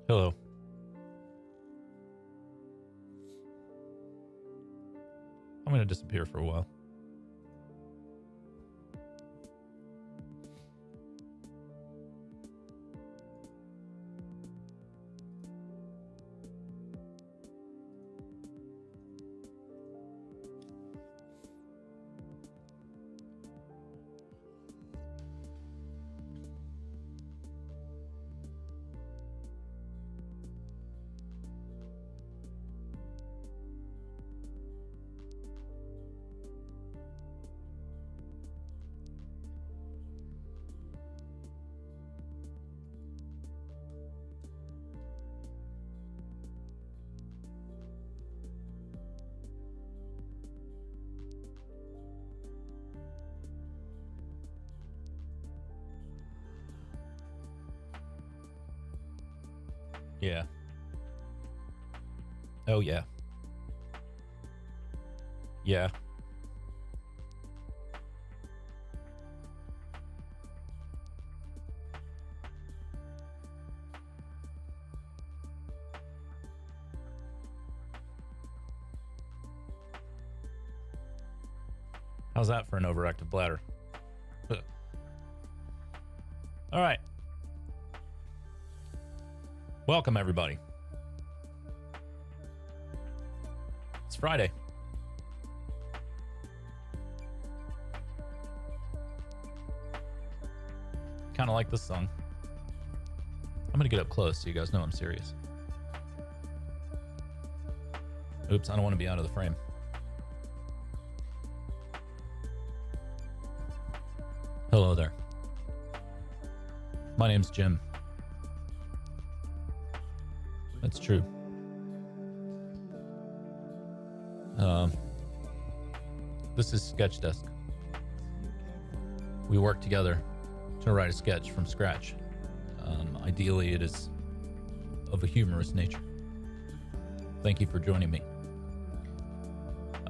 Hello. I'm going to disappear for a while. Yeah. Oh, yeah. Yeah. How's that for an overactive bladder? All right. Welcome, everybody. It's Friday. Kind of like this song. I'm going to get up close so you guys know I'm serious. Oops, I don't want to be out of the frame. Hello there. My name's Jim. That's true. This is Sketch Desk. We work together to write a sketch from scratch. Ideally, it is of a humorous nature. Thank you for joining me.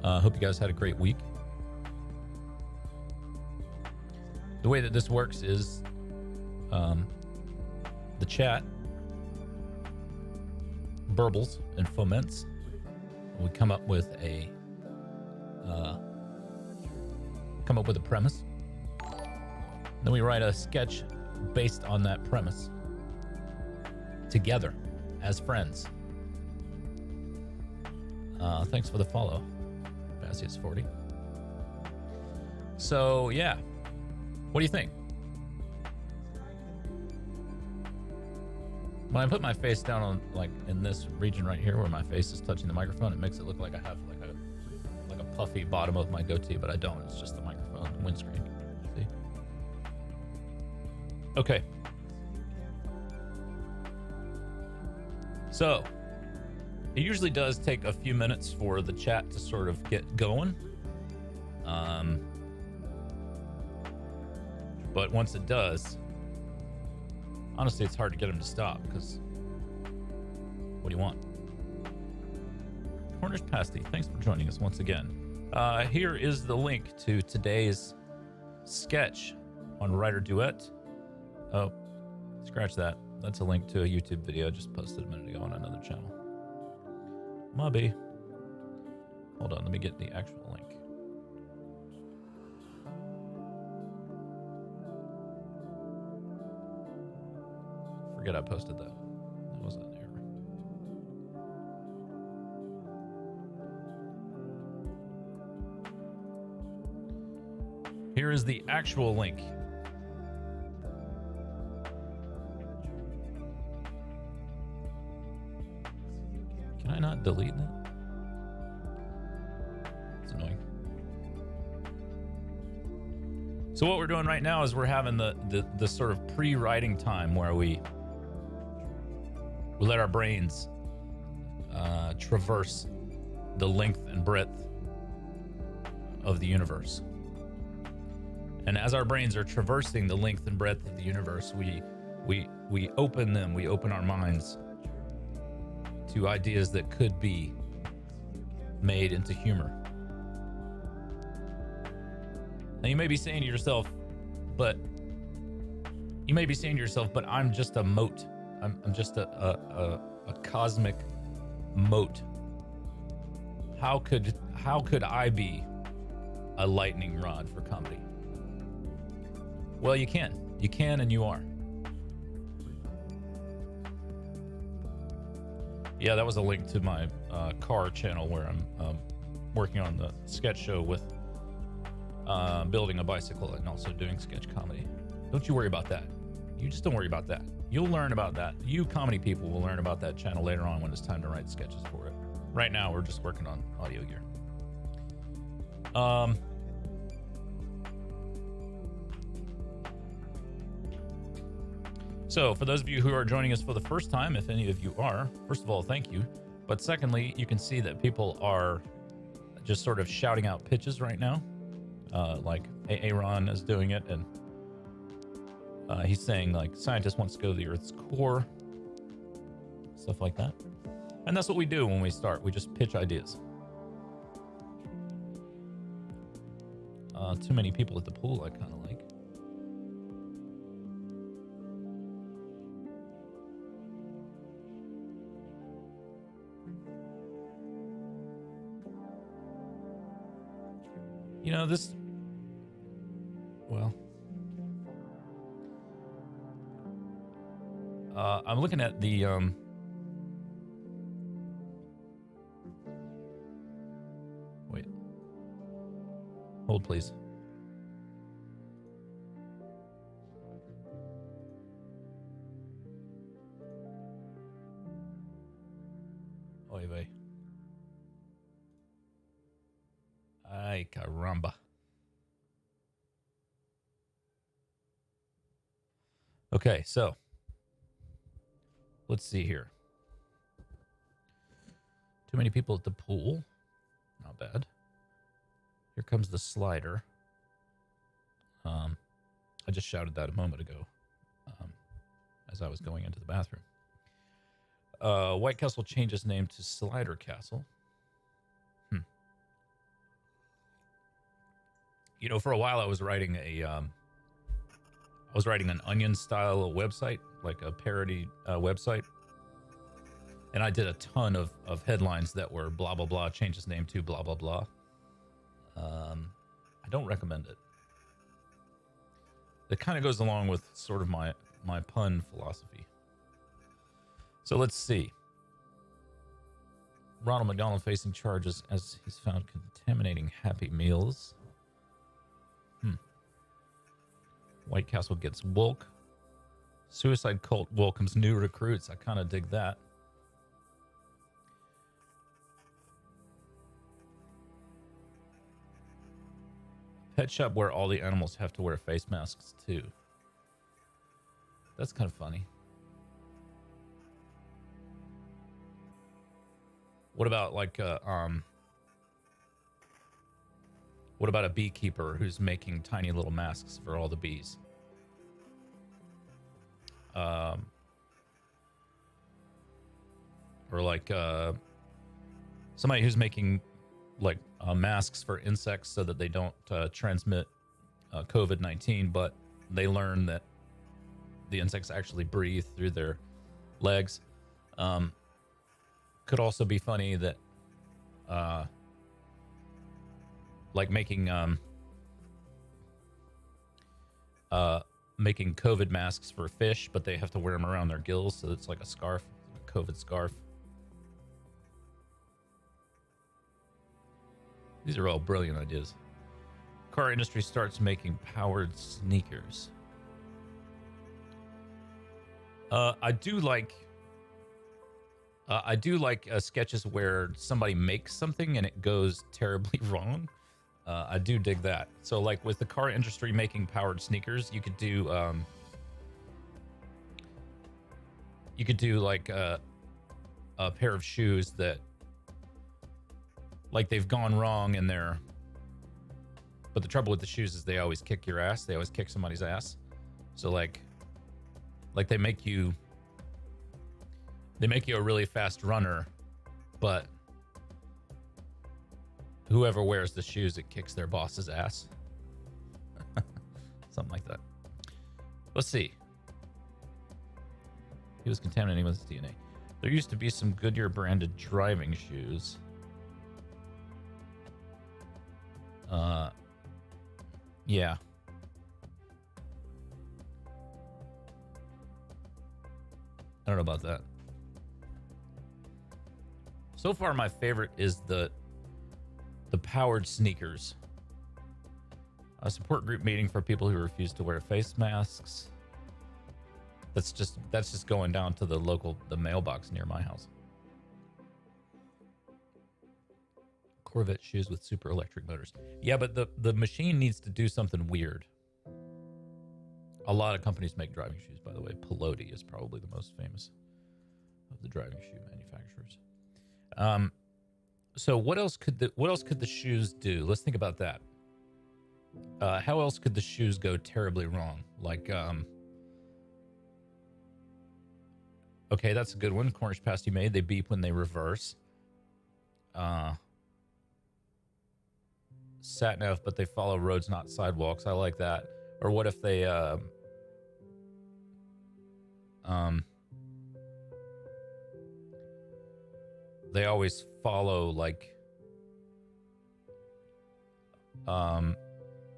Hope you guys had a great week. The way that this works is the chat burbles and foments. We come up with a premise. Then we write a sketch based on that premise together as friends. Thanks for the follow, Bassius40. So yeah, what do you think? When I put my face down on, like, in this region right here where my face is touching the microphone, it makes it look like I have like a puffy bottom of my goatee, but I don't. It's just the microphone windscreen. See? Okay. So it usually does take a few minutes for the chat to sort of get going. But once it does, honestly, it's hard to get them to stop because what do you want? Cornish Pasty, thanks for joining us once again. Here is the link to today's sketch on Writer Duet. Oh, scratch that. That's a link to a YouTube video I just posted a minute ago on another channel. Mubby. Hold on, let me get the actual link. Forget I posted that. That was an error. Here is the actual link. Can I not delete that? It's annoying. So what we're doing right now is we're having the sort of pre-writing time where we let our brains traverse the length and breadth of the universe. And as our brains are traversing the length and breadth of the universe, we open them, we open our minds to ideas that could be made into humor. Now you may be saying to yourself, but I'm just a mote I'm just a cosmic mote. How could I be a lightning rod for comedy? Well, you can, and you are. Yeah, that was a link to my car channel where I'm working on the sketch show with building a bicycle and also doing sketch comedy. Don't you worry about that. You just don't worry about that. You'll learn about that. You comedy people will learn about that channel later on when it's time to write sketches for it. Right now, we're just working on audio gear. So for those of you who are joining us for the first time, if any of you are, first of all, thank you. But secondly, you can see that people are just sort of shouting out pitches right now. Like Aaron is doing it, and he's saying like scientists wants to go to the Earth's core, stuff like that. And that's what we do when we start. We just pitch ideas. Too many people at the pool, I kind of like. You know, this, well, I'm looking at the, wait, hold please. Oy vey. Ay, caramba. Okay, so let's see here. Too many people at the pool. Not bad. Here comes the slider. I just shouted that a moment ago as I was going into the bathroom. White Castle changes name to Slider Castle. You know, for a while I was writing an Onion style website, like a parody website. And I did a ton of headlines that were blah, blah, blah, change his name to blah, blah, blah. I don't recommend it. It kind of goes along with sort of my pun philosophy. So let's see. Ronald McDonald facing charges as he's found contaminating Happy Meals. White Castle gets woke. Suicide cult welcomes new recruits. I kind of dig that. Pet shop where all the animals have to wear face masks too. That's kind of funny. What about like what about a beekeeper who's making tiny little masks for all the bees? Or like somebody who's making like masks for insects so that they don't transmit COVID-19, but they learn that the insects actually breathe through their legs. Could also be funny that like making COVID masks for fish, but they have to wear them around their gills, so it's like a scarf, a COVID scarf. These are all brilliant ideas. Car industry starts making powered sneakers. I do like sketches where somebody makes something and it goes terribly wrong. I do dig that. So like with the car industry making powered sneakers, you could do like a pair of shoes that like they've gone wrong and but the trouble with the shoes is they always kick your ass. They always kick somebody's ass. So like they make you a really fast runner, but whoever wears the shoes, it kicks their boss's ass. Something like that. Let's see. He was contaminating with his DNA. There used to be some Goodyear branded driving shoes. Yeah. I don't know about that. So far, my favorite is the powered sneakers. A support group meeting for people who refuse to wear face masks. That's just going down to the mailbox near my house. Corvette shoes with super electric motors. Yeah, but the machine needs to do something weird. A lot of companies make driving shoes, by the way. Pelote is probably the most famous of the driving shoe manufacturers. So what else could the shoes do? Let's think about that. How else could the shoes go terribly wrong? Like, okay, that's a good one. Cornish pasty made. They beep when they reverse. Sat nav, but they follow roads, not sidewalks. I like that. Or what if they they always follow, like,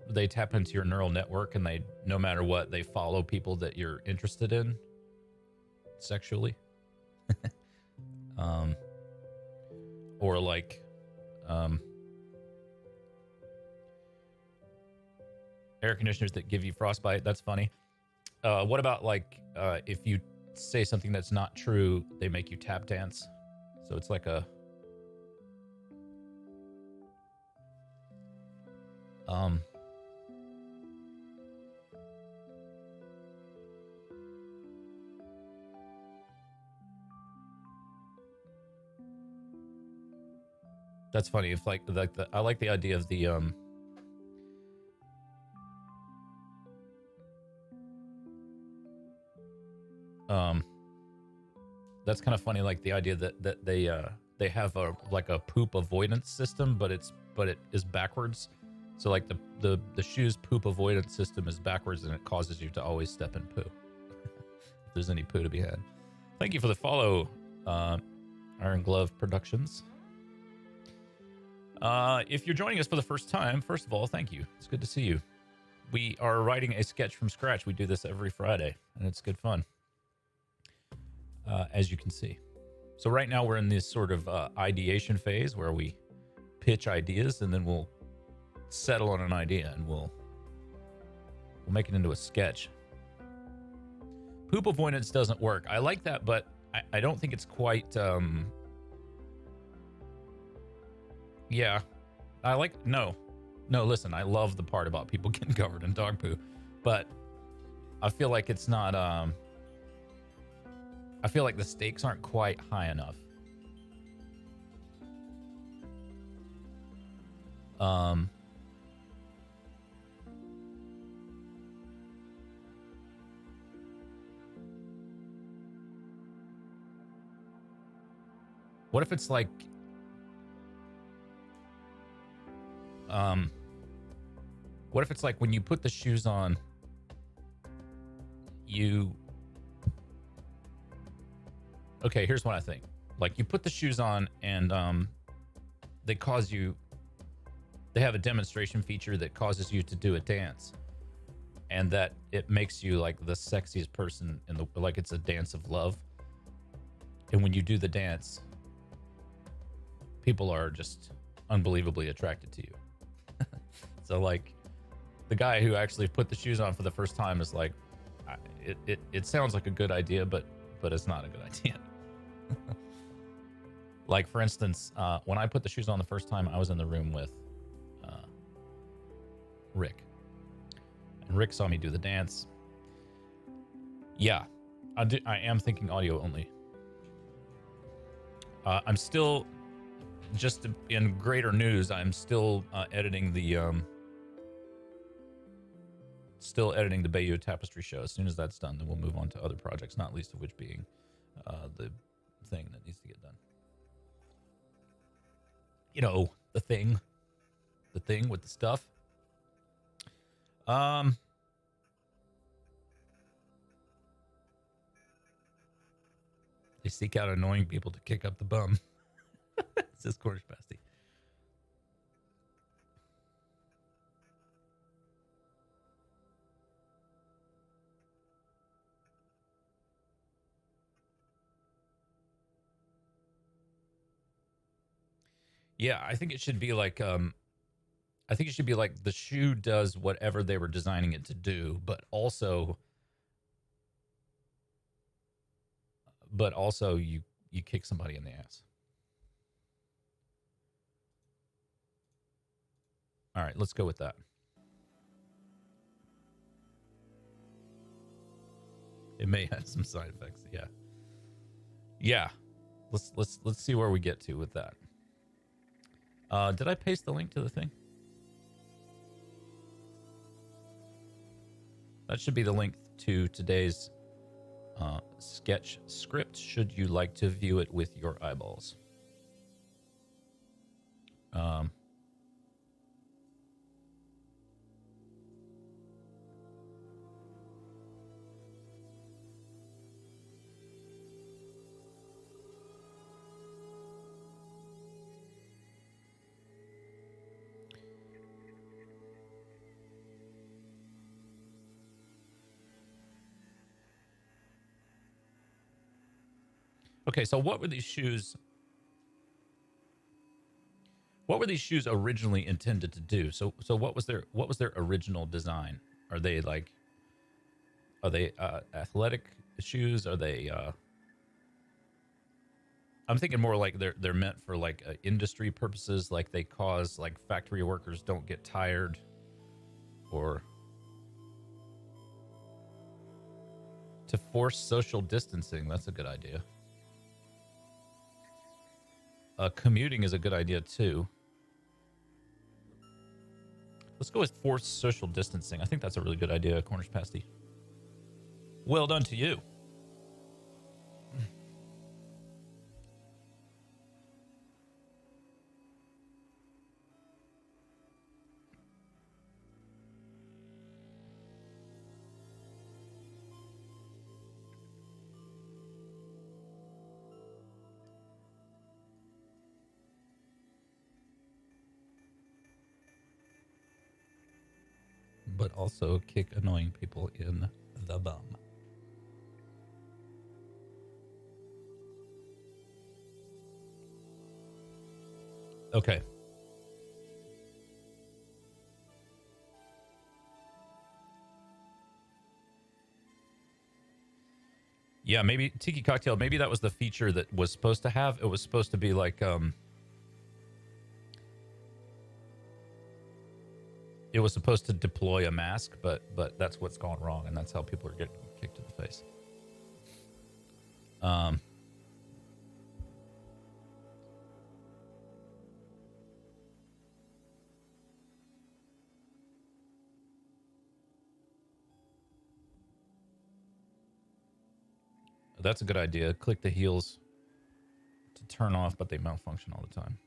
they tap into your neural network, and they, no matter what, they follow people that you're interested in sexually. Or like air conditioners that give you frostbite. That's funny. What about, like, if you say something that's not true, they make you tap dance? So it's like a that's funny. If like the I like the idea of the that's kind of funny, like the idea that they have a like a poop avoidance system, but it is backwards. So like the shoe's poop avoidance system is backwards, and it causes you to always step in poo. If there's any poo to be had. Thank you for the follow, Iron Glove Productions. If you're joining us for the first time, first of all, thank you. It's good to see you. We are writing a sketch from scratch. We do this every Friday, and it's good fun, as you can see. So right now we're in this sort of ideation phase where we pitch ideas, and then we'll settle on an idea, and we'll make it into a sketch. Poop avoidance doesn't work. I like that, but I don't think it's quite... Yeah, I like... No, listen, I love the part about people getting covered in dog poo, but I feel like it's not... I feel like the stakes aren't quite high enough. What if it's like... what if it's like when you put the shoes on, you... Okay, here's what I think. Like, you put the shoes on, and they cause you... They have a demonstration feature that causes you to do a dance, and that it makes you like the sexiest person in the... Like, it's a dance of love. And when you do the dance, people are just unbelievably attracted to you. So, like, the guy who actually put the shoes on for the first time is like, it sounds like a good idea, but it's not a good idea. Like, for instance, when I put the shoes on the first time, I was in the room with Rick. And Rick saw me do the dance. Yeah, I am thinking audio only. I'm still, just in greater news, I'm still editing the Bayou Tapestry show. As soon as that's done, then we'll move on to other projects, not least of which being the thing that needs to get done. You know, the thing with the stuff. They seek out annoying people to kick up the bum. Says Cornish Pasty. Yeah, I think it should be like I think it should be like the shoe does whatever they were designing it to do, but also you kick somebody in the ass. All right, let's go with that. It may have some side effects. Yeah. Yeah. Let's see where we get to with that. Did I paste the link to the thing? That should be the link to today's sketch script, should you like to view it with your eyeballs. Okay, so what were these shoes? What were these shoes originally intended to do? So what was their original design? Are they athletic shoes? Are they I'm thinking more like they're meant for like industry purposes, like they cause like factory workers don't get tired, or to force social distancing. That's a good idea. Commuting is a good idea too. Let's go with forced social distancing. I think that's a really good idea, Cornish Pasty. Well done to you. But also kick annoying people in the bum. Okay. Yeah, maybe Tiki Cocktail, maybe that was the feature that was supposed to have. It was supposed to be like it was supposed to deploy a mask, but that's what's gone wrong, and that's how people are getting kicked in the face. That's a good idea. Click the heels to turn off, but they malfunction all the time.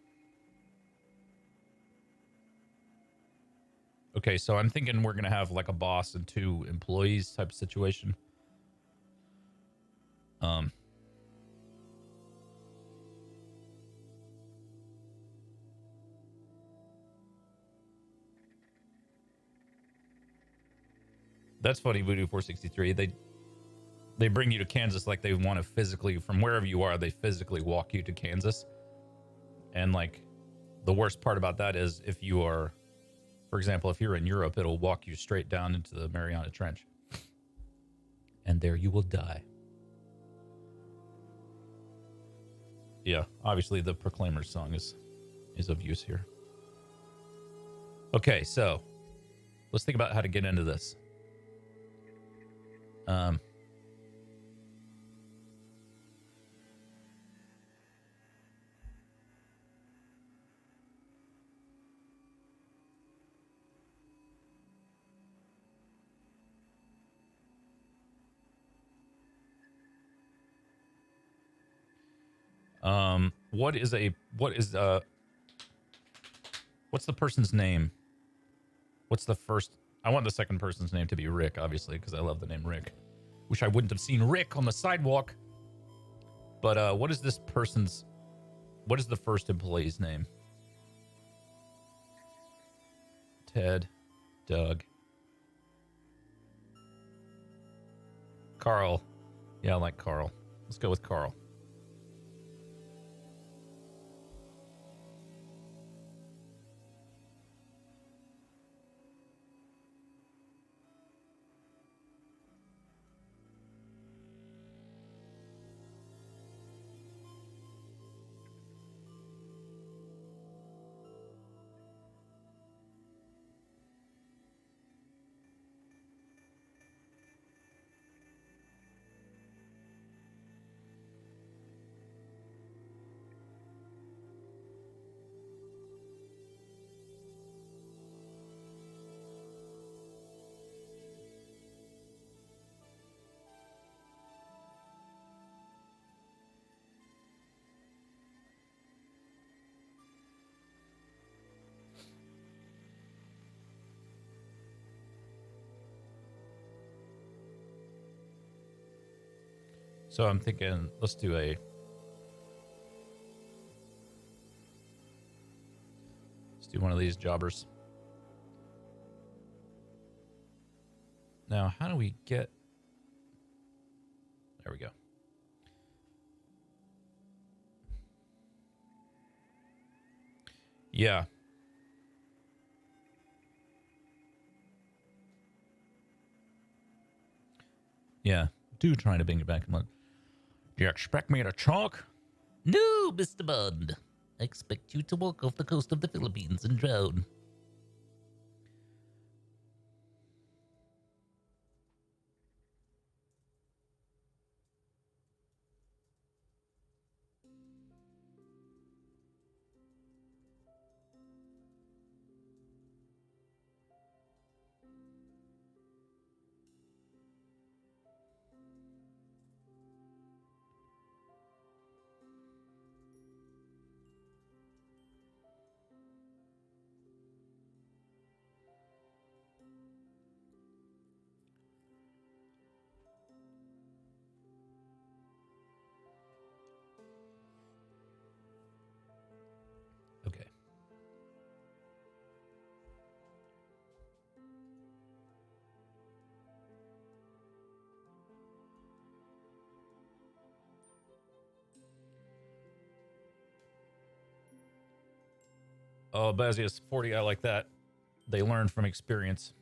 Okay, so I'm thinking we're going to have like a boss and two employees type of situation. That's funny, Voodoo 463. They bring you to Kansas like they want to physically, from wherever you are, they physically walk you to Kansas. And like the worst part about that is if you are, for example, if you're in Europe, it'll walk you straight down into the Mariana Trench. And there you will die. Yeah, obviously the Proclaimers song is of use here. Okay, so let's think about how to get into this. What's the person's name? What's the first? I want the second person's name to be Rick, obviously, because I love the name Rick. Wish I wouldn't have seen Rick on the sidewalk. But what is this person's? What is the first employee's name? Ted, Doug, Carl. Yeah, I like Carl. Let's go with Carl. So I'm thinking, let's do one of these jobbers. Now, how do we get? There we go. Yeah. Yeah. Do trying to bring it back. Do you expect me to talk? No, Mr. Bond. I expect you to walk off the coast of the Philippines and drown. Okay. Oh, Bazius 40, I like that. They learn from experience.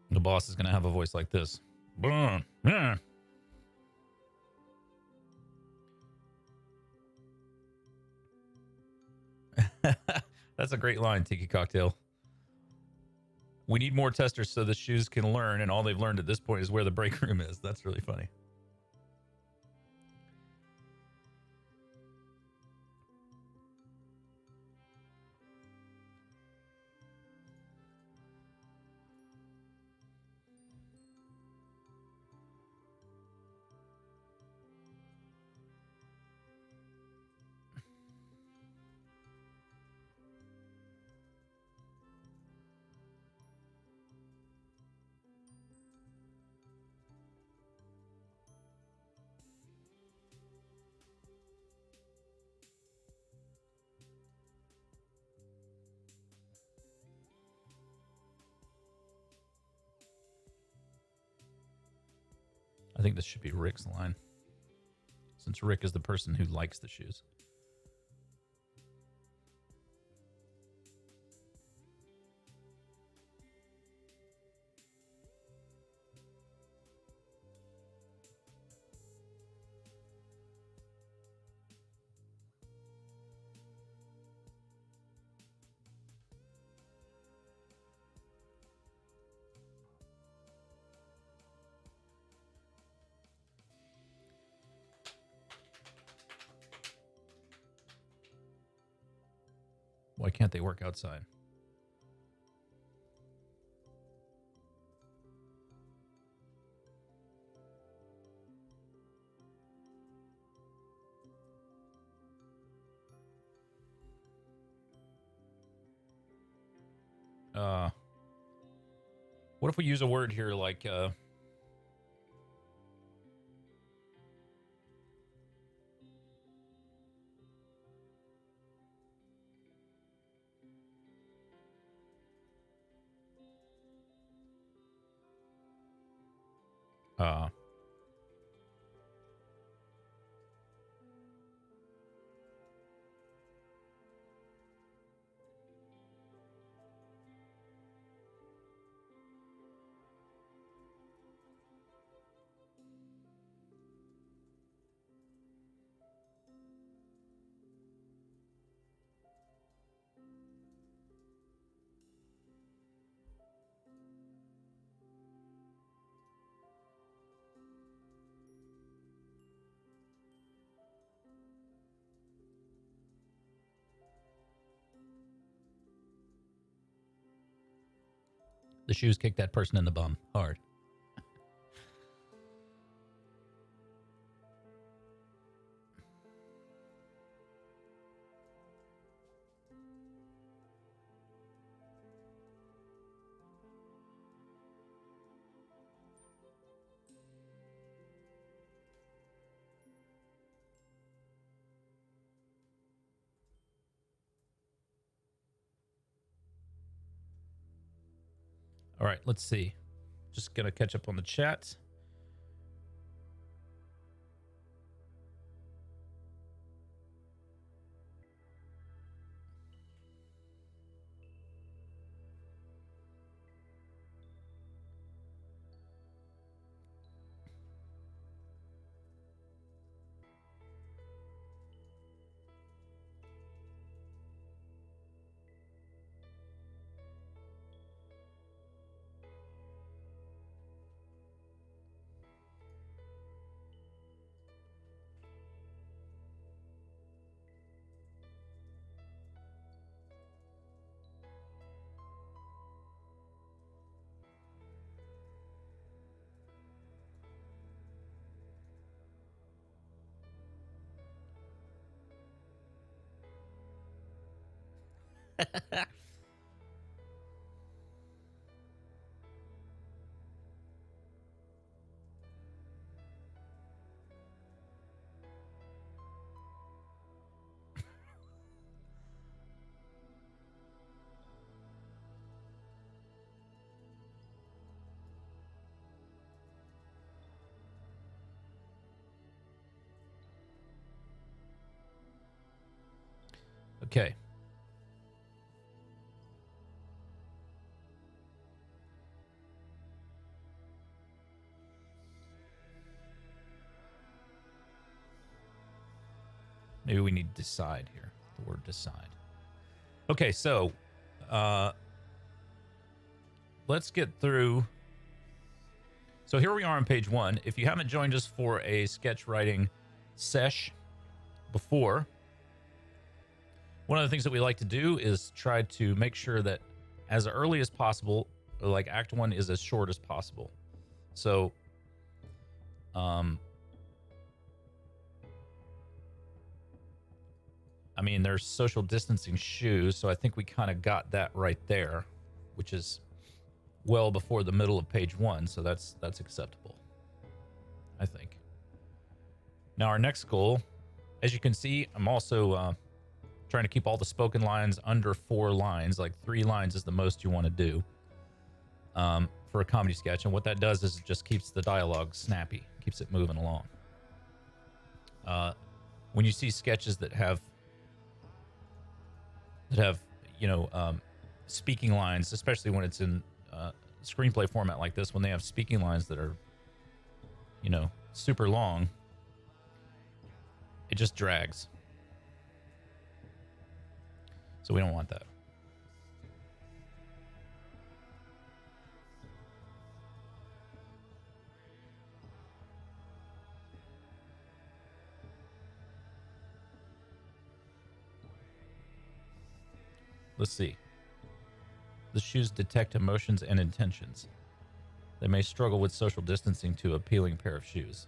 The boss is going to have a voice like this. That's a great line, Tiki Cocktail. We need more testers so the shoes can learn, and all they've learned at this point is where the break room is. That's really funny. I think this should be Rick's line, since Rick is the person who likes the shoes. Why can't they work outside? What if we use a word here like uh the shoes kick that person in the bum hard. All right, let's see. Just gonna catch up on the chat. Okay. Maybe we need decide here. The word decide. Okay, so let's get through. So here we are on page 1. If you haven't joined us for a sketch writing sesh before, one of the things that we like to do is try to make sure that as early as possible, like Act 1 is as short as possible. So, I mean, there's social distancing shoes, so I think we kind of got that right there, which is well before the middle of page 1, so that's acceptable, I think. Now, our next goal, as you can see, I'm also trying to keep all the spoken lines under 4 lines. Like 3 lines is the most you want to do for a comedy sketch, and what that does is it just keeps the dialogue snappy, keeps it moving along. When you see sketches that have speaking lines, especially when it's in screenplay format like this, when they have speaking lines that are super long, it just drags. So we don't want that. Let's see. The shoes detect emotions and intentions. They may struggle with social distancing to appealing pair of shoes.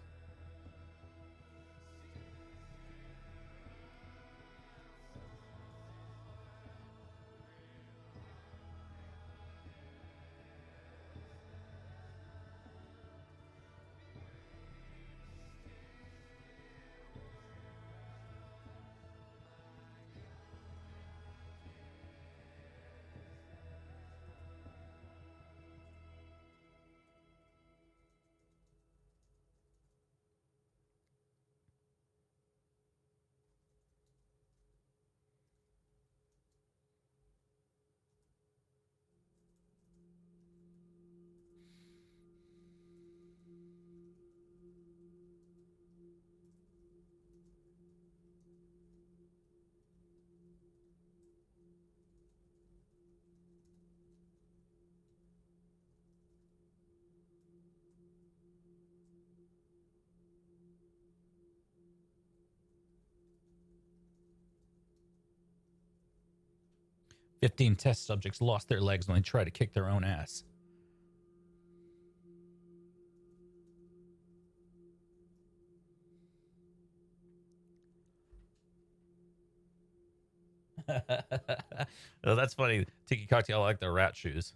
"15 test subjects lost their legs when they tried to kick their own ass." Oh, that's funny. Tiki Cocktail, I like the rat shoes.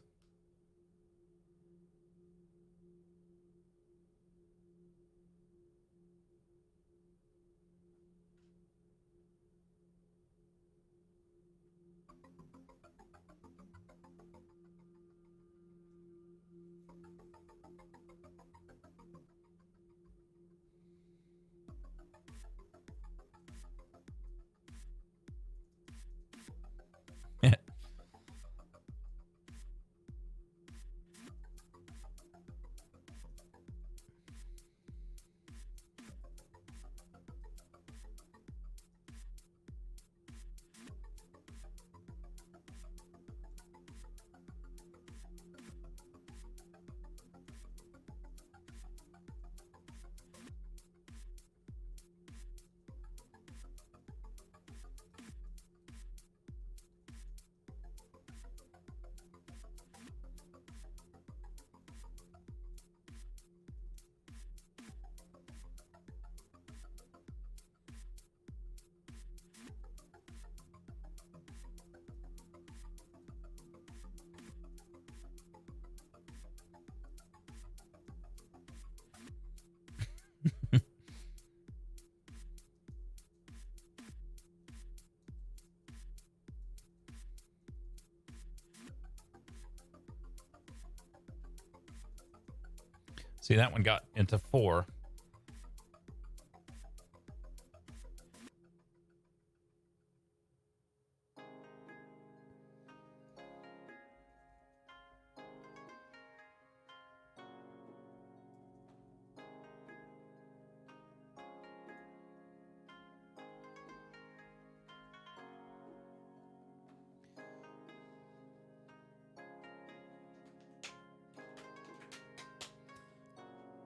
See, that one got into 4.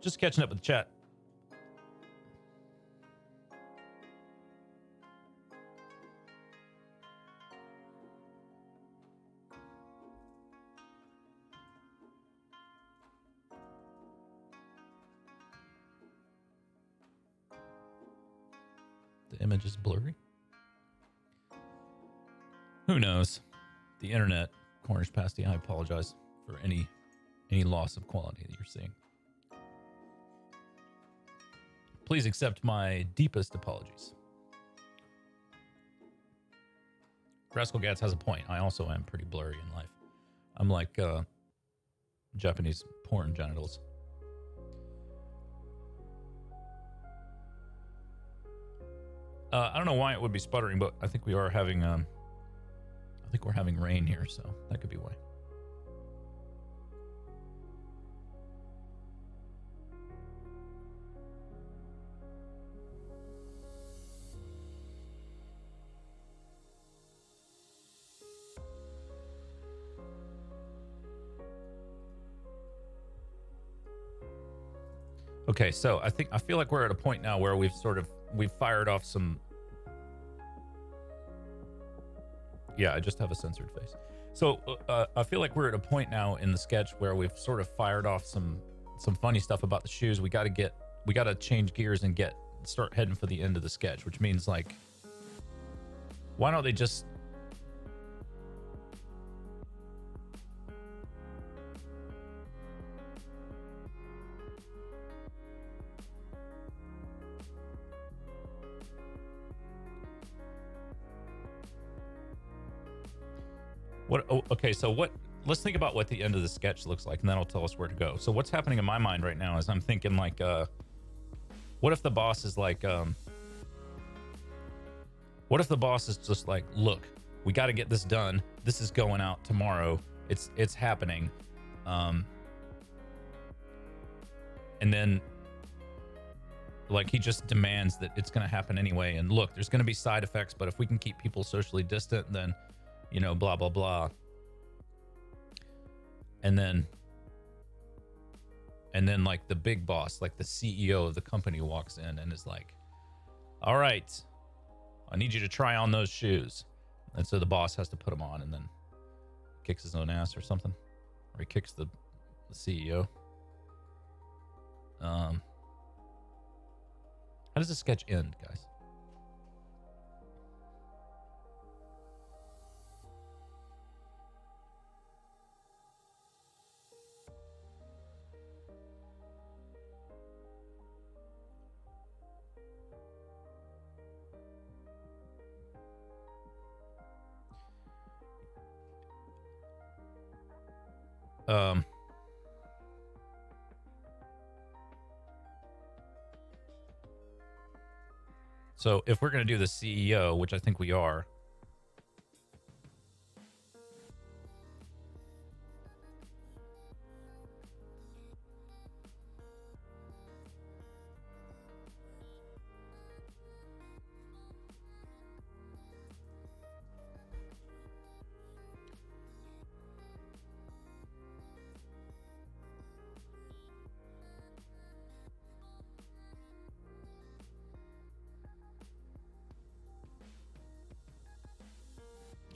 Just catching up with the chat. The image is blurry. Who knows? The internet, Cornish pasty. I apologize for any loss of quality that you're seeing. Please accept my deepest apologies. Rascal Gats has a point. I also am pretty blurry in life. I'm like Japanese porn genitals. I don't know why it would be sputtering, but I think we are having we're having rain here, so that could be why. Okay, so I feel like we're at a point now where we've fired off some Yeah, I just have a censored face. So I feel like we're at a point now in the sketch where we've sort of fired off some funny stuff about the shoes. We got to change gears and start heading for the end of the sketch, which means like, why don't they just okay, so let's think about what the end of the sketch looks like, and that'll tell us where to go. So what's happening in my mind right now is I'm thinking like, what if the boss is like, what if the boss is just like, look, we got to get this done. This is going out tomorrow. It's happening. And then like he just demands that it's going to happen anyway. And look, there's going to be side effects, but if we can keep people socially distant, then, you know, blah, blah, blah. And then like the big boss, like the CEO of the company walks in and is like, all right, I need you to try on those shoes. And so the boss has to put them on and then kicks his own ass or something. Or he kicks the CEO. How does the sketch end, guys? So if we're going to do the CEO, which I think we are,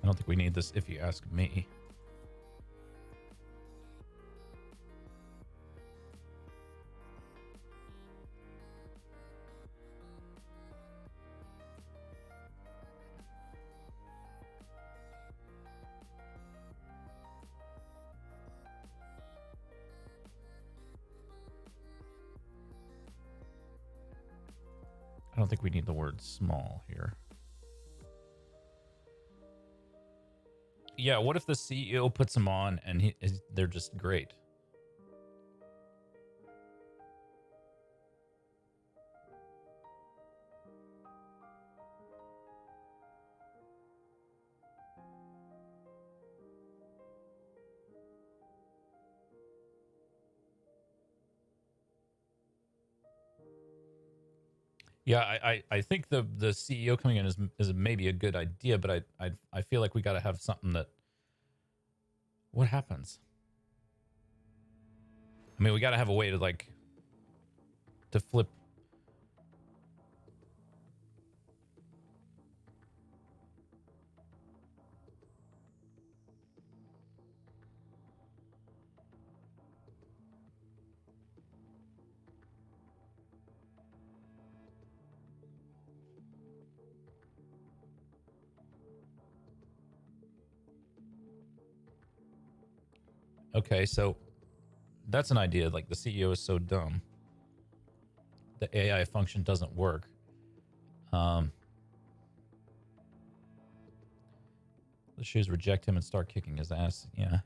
I don't think we need this if you ask me. I don't think we need the word small here. Yeah, what if the CEO puts them on and they're just great? Yeah, I think the CEO coming in is maybe a good idea, but I feel like we got to have something that. What happens? I mean, we got to have a way to like to flip. Okay, so that's an idea. Like the CEO is so dumb. The AI function doesn't work. The shoes reject him and start kicking his ass. Yeah.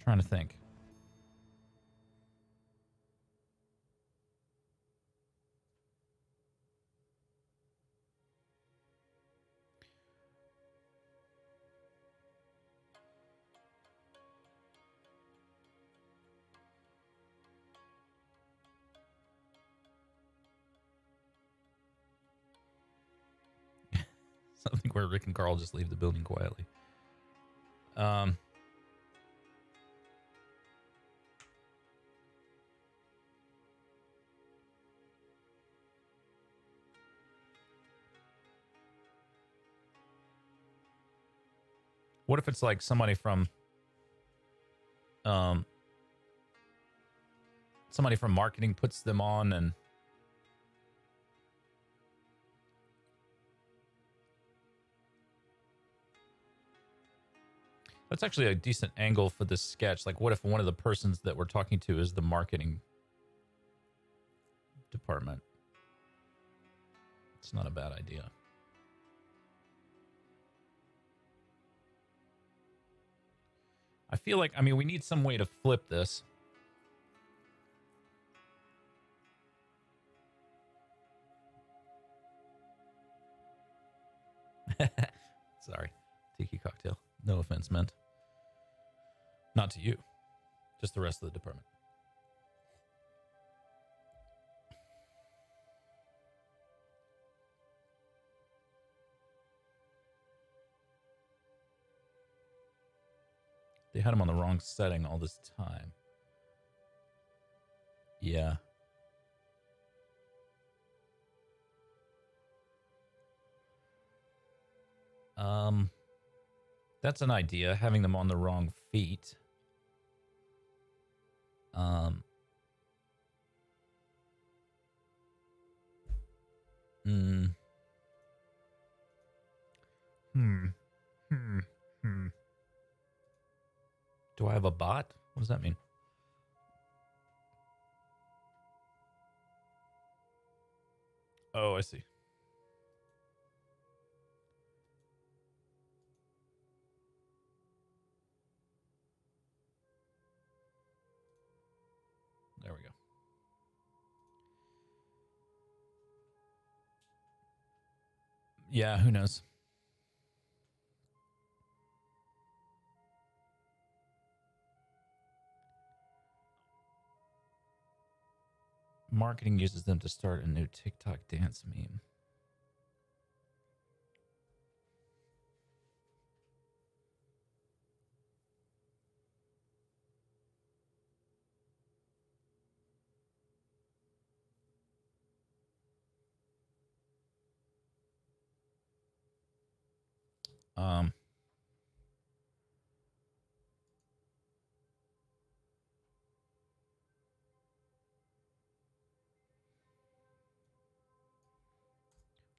Trying to think. Something where Rick and Carl just leave the building quietly. Um, what if it's like somebody from um, marketing puts them on, and that's actually a decent angle for this sketch. Like, what if one of the persons that we're talking to is the marketing department? It's not a bad idea. I feel like, I mean, we need some way to flip this. Sorry. Tiki cocktail. No offense meant. Not to you. Just the rest of the department. They had him on the wrong setting all this time. Yeah. That's an idea, having them on the wrong feet. Hmm. Hmm. Hmm. Hmm. Do I have a bot? What does that mean? Oh, I see. There we go. Yeah, who knows? Marketing uses them to start a new TikTok dance meme.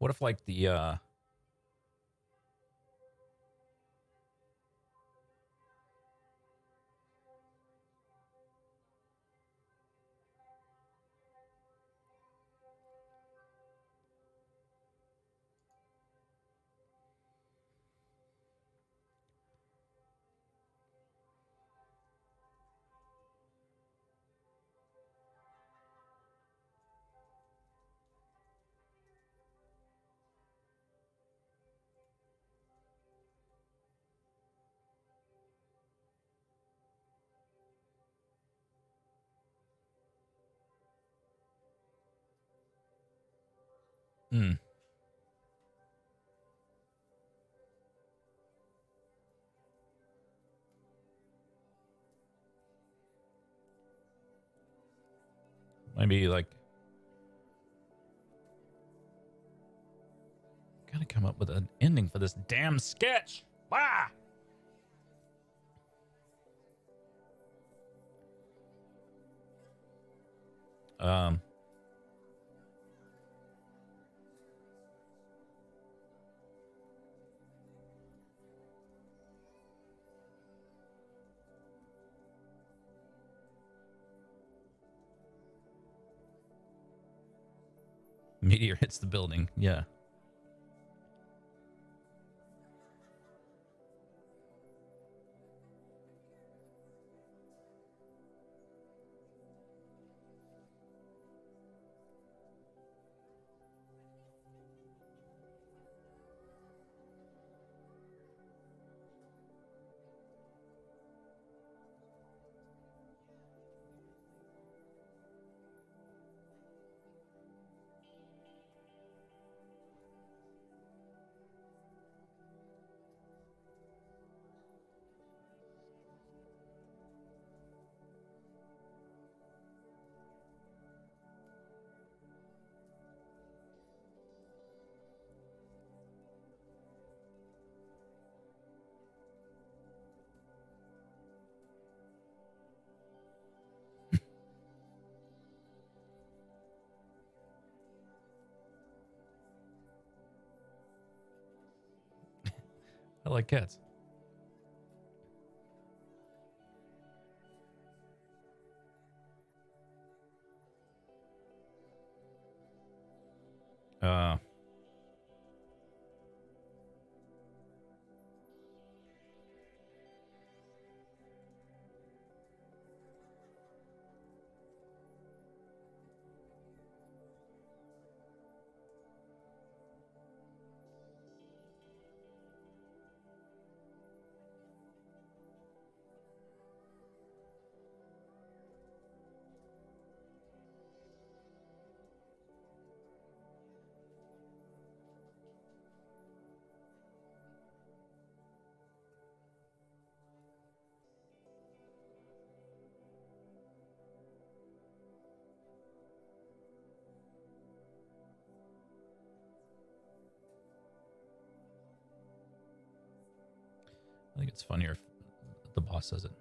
What if like the maybe like gotta come up with an ending for this damn sketch. Ah! Um Meteor hits the building. Yeah. I like cats. Uh, I think it's funnier if the boss says it.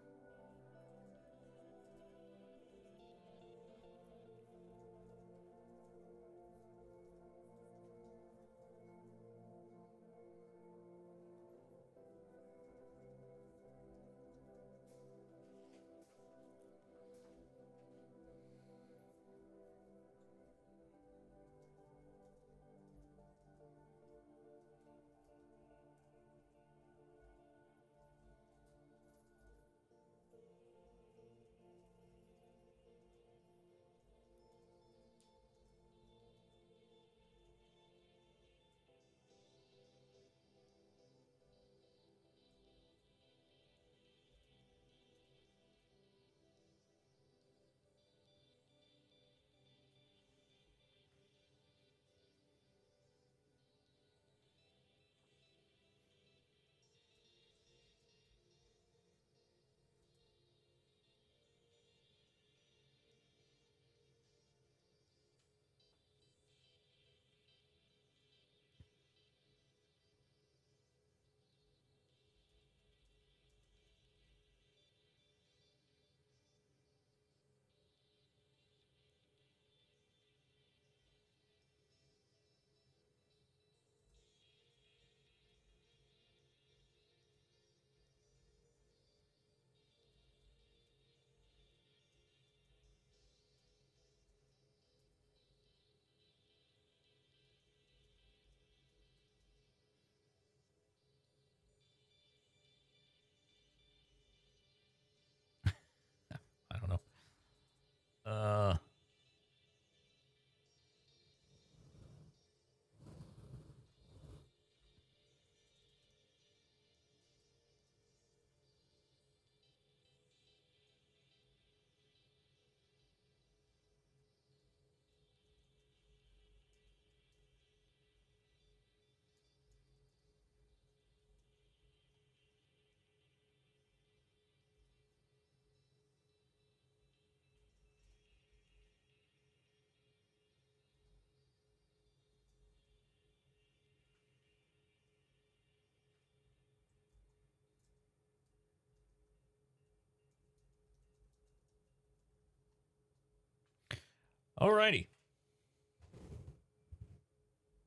I don't know. Uh, alrighty,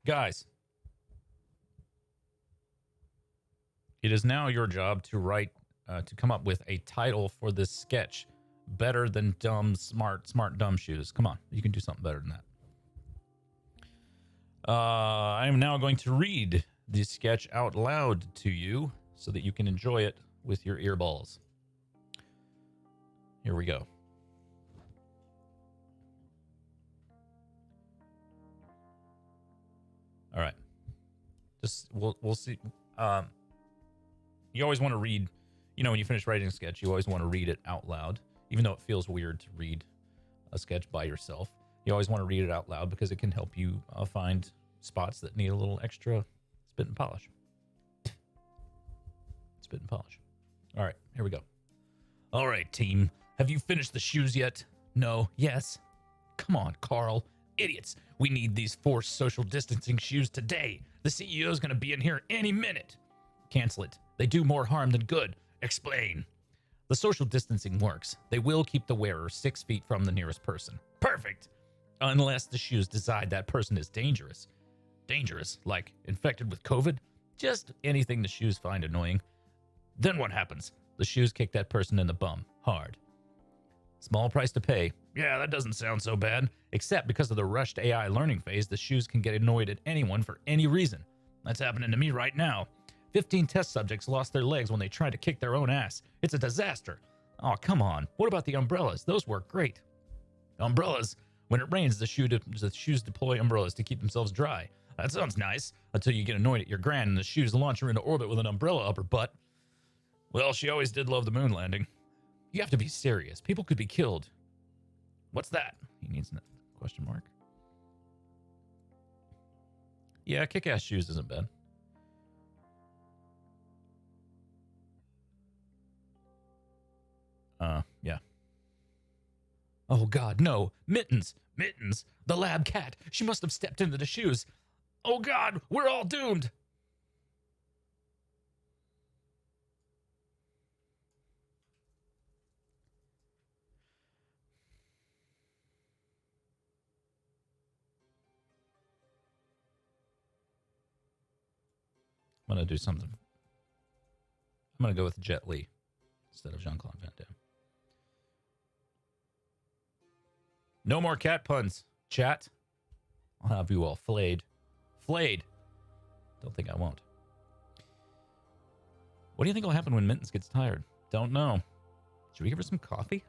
guys. It is now your job to write, to come up with a title for this sketch better than dumb, smart, dumb shoes. Come on, you can do something better than that. I am now going to read the sketch out loud to you so that you can enjoy it with your earballs. Here we go. All right. Just we'll see. You always want to read, when you finish writing a sketch, you always want to read it out loud, even though it feels weird to read a sketch by yourself. You always want to read it out loud because it can help you find spots that need a little extra spit and polish. Spit and polish. All right, here we go. All right, team. Have you finished the shoes yet? No? Yes? Come on, Carl. Idiots. We need these forced social distancing shoes today. The CEO is going to be in here any minute. Cancel it. They do more harm than good. Explain. The social distancing works. They will keep the wearer 6 feet from the nearest person. Perfect. Unless the shoes decide that person is dangerous. Dangerous, like infected with COVID? Just anything the shoes find annoying. Then what happens? The shoes kick that person in the bum hard. Small price to pay. Yeah, that doesn't sound so bad. Except because of the rushed AI learning phase, the shoes can get annoyed at anyone for any reason. That's happening to me right now. 15 test subjects lost their legs when they tried to kick their own ass. It's a disaster. Oh, come on. What about the umbrellas? Those work great. Umbrellas. When it rains, the shoes deploy umbrellas to keep themselves dry. That sounds nice, until you get annoyed at your gran and the shoes launch her into orbit with an umbrella up her butt. Well, she always did love the moon landing. You have to be serious. People could be killed. What's that? He needs a question mark. Yeah, kick-ass shoes isn't bad. Yeah. Oh, God, no. Mittens. Mittens. The lab cat. She must have stepped into the shoes. Oh, God, we're all doomed. I'm going to do something. I'm going to go with Jet Li instead of Jean-Claude Van Damme. No more cat puns, chat. I'll have you all flayed. Flayed. Don't think I won't. What do you think will happen when Mittens gets tired? Don't know. Should we give her some coffee?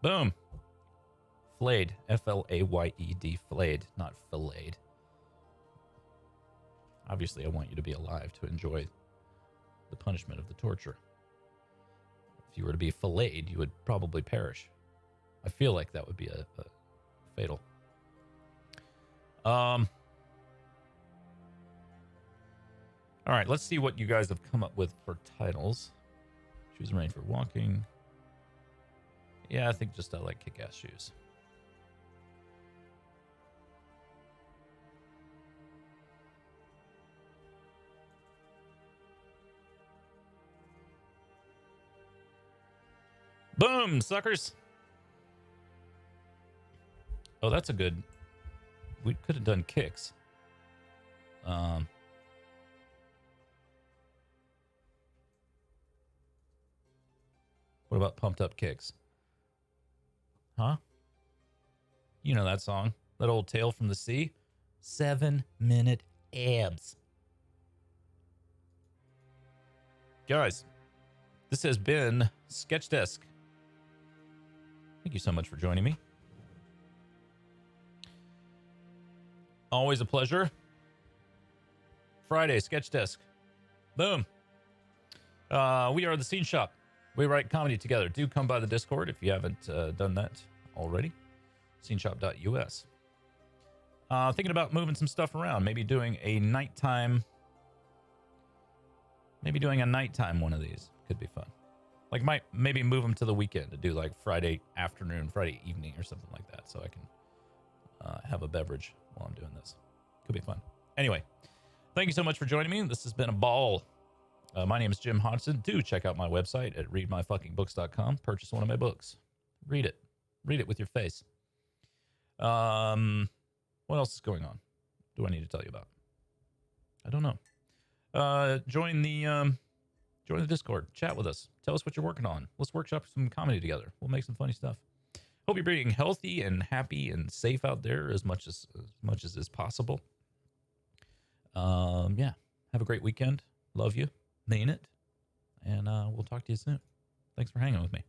Boom. Flayed. F-L-A-Y-E-D. Flayed, not filleted. Obviously, I want you to be alive to enjoy the punishment of the torture. If you were to be filleted, you would probably perish. I feel like that would be a fatal. All right, let's see what you guys have come up with for titles. Shoes and rain for walking. Yeah, I think just I like kick-ass shoes. Boom, suckers. Oh, that's a good... We could have done kicks. What about pumped up kicks? Huh? You know that song? That old Tale from the Sea? 7-minute abs. Guys, this has been Sketch Desk. Thank you so much for joining me. Always a pleasure. Friday, Sketch Desk. Boom. We are the Scene Shop. We write comedy together. Do come by the Discord if you haven't done that already. Sceneshop.us. Thinking about moving some stuff around. Maybe doing a nighttime. Maybe doing a nighttime one of these. Could be fun. Like, maybe move them to the weekend to do like Friday afternoon, Friday evening or something like that. So I can have a beverage while I'm doing this. Could be fun. Anyway, thank you so much for joining me. This has been a ball. My name is Jim Hodgson. Do check out my website at readmyfuckingbooks.com. Purchase one of my books. Read it. Read it with your face. What else is going on? Do I need to tell you about? I don't know. Join the Discord. Chat with us. Tell us what you're working on. Let's workshop some comedy together. We'll make some funny stuff. Hope you're being healthy and happy and safe out there as much as is possible. Yeah. Have a great weekend. Love you. Mean it. And we'll talk to you soon. Thanks for hanging with me.